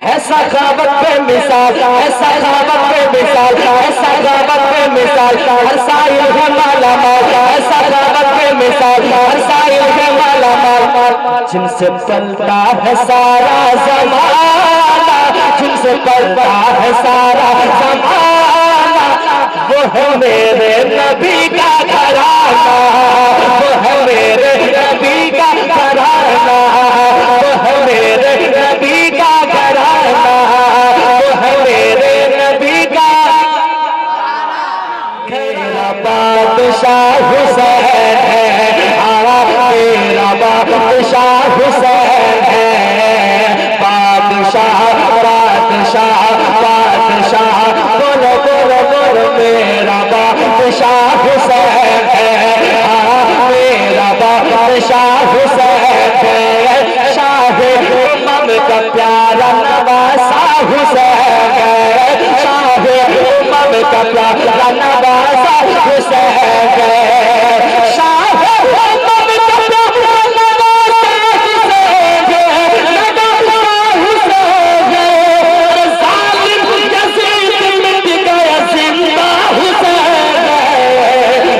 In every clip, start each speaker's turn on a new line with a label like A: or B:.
A: ऐसा क़यामत पे मिसाल, ऐसा क़यामत पे मिसाल, ऐसा क़यामत पे मिसाल, हर साइल है माला माल, ऐसा क़यामत पे मिसाल, हर साइल है माला माल, जिनसे पलता है सारा ज़माना, जिनसे पलता है सारा ज़माना, वो है मेरे नबी का घराना, वो है मेरे नबी का घराना, वो है मेरे नबी का घराना, वो है मेरे नबी का। मेरा बादशाह हुसैन है, मेरा बादशाह हुसैन है, बादशाह बादशाह बादशाह, बोलो बोलो बोलो, मेरा बादशाह हुसैन है, मेरा बादशाह हुसैन है, शाह उम्मत का प्यारा नवासा हुसैन है, शाह उम्मत का प्यारा नवासा हुसैन है, शाह उम्मत का प्यारा नवासा हुसैन है, नवासा हुसैन है, जालिम यज़ीद मिट गया जिंदा हुसैन है,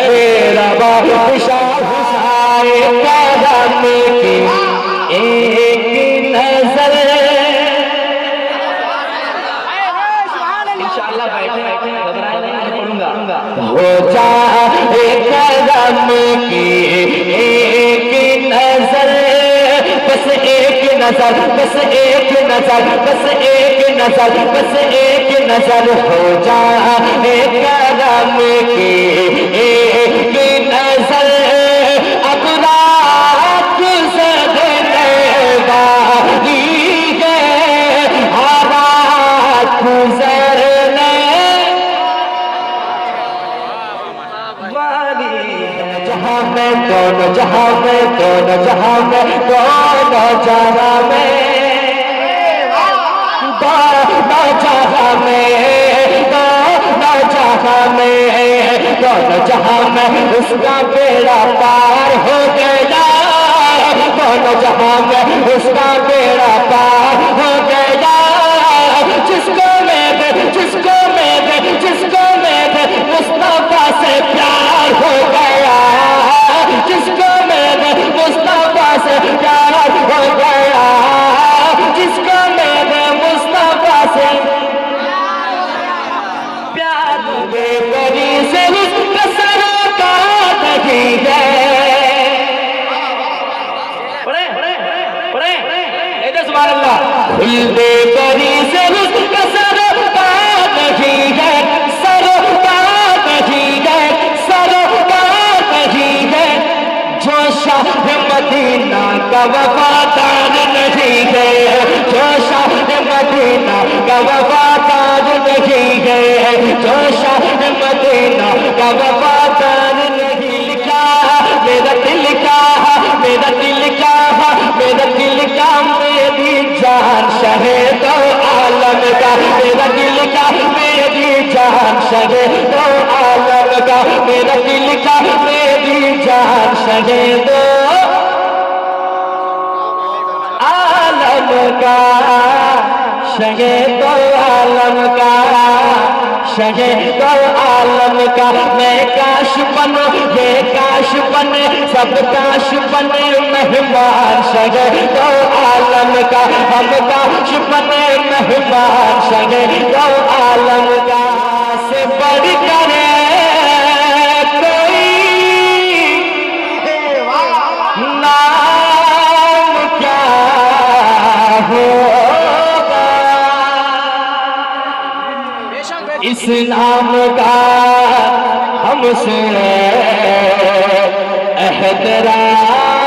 A: मेरा बादशाह हुसैन, करम की एक नजर। इंशाअल्लाह बैठे बैठे घबराए नहीं, पढ़ूंगा। हो जाए करम की एक नजर, बस एक नजर, बस एक नजर, बस एक नजर, बस एक नजर, हो जाए करम की एक नजर, अब रात गुज़रने वाली है, रात गुज़रने वाली है, जहाँ में दोनों जहाँ में दोनों जहाँ में दोनों जहाँ में दोनों जहाँ में दोनों जहाँ में दोनों जहाँ में उसका बेड़ा पार हो गया, दोनों जहाँ में उसका बेड़ा पार हो गया, जिसको मैं जिसको मैं जिसको मैं मुस्तफा से प्यार हो गया, जिसको मैं मुस्तफा से प्यार हो गया, जिसको मैं मुस्तफा से प्यार बेकरी से उसका सरोकार नहीं है। पढ़े पढ़े पढ़े सुभान अल्लाह। बेकरी से उसका सरोकार नहीं है, सरोकार नहीं है, सरोकार नहीं है, जो शाह मदीना का वफादार नहीं है, जो शाह मदीना का वफादार नहीं है, जो शाह मदीना का वफादार नहीं। लिखा मेरा दिल का, मेरा दिल का, मेरा दिल का, मेरी जान शहे दो आलम का, मेरा दिल का, मेरी जान शहे दो आलम का, मेरा दिल का, मेरी जान शहे दो आलम का, शहे दो आलम का, शहे दो आलम का। मैं काश बनो, ये काश बने, सब काश बने मेहमान शहे दो आलम का, हम काश बने मेहमान शहे दो आलम का। से बढ़ कर कोई नाम क्या होगा, इस नाम का हमसे एहतराम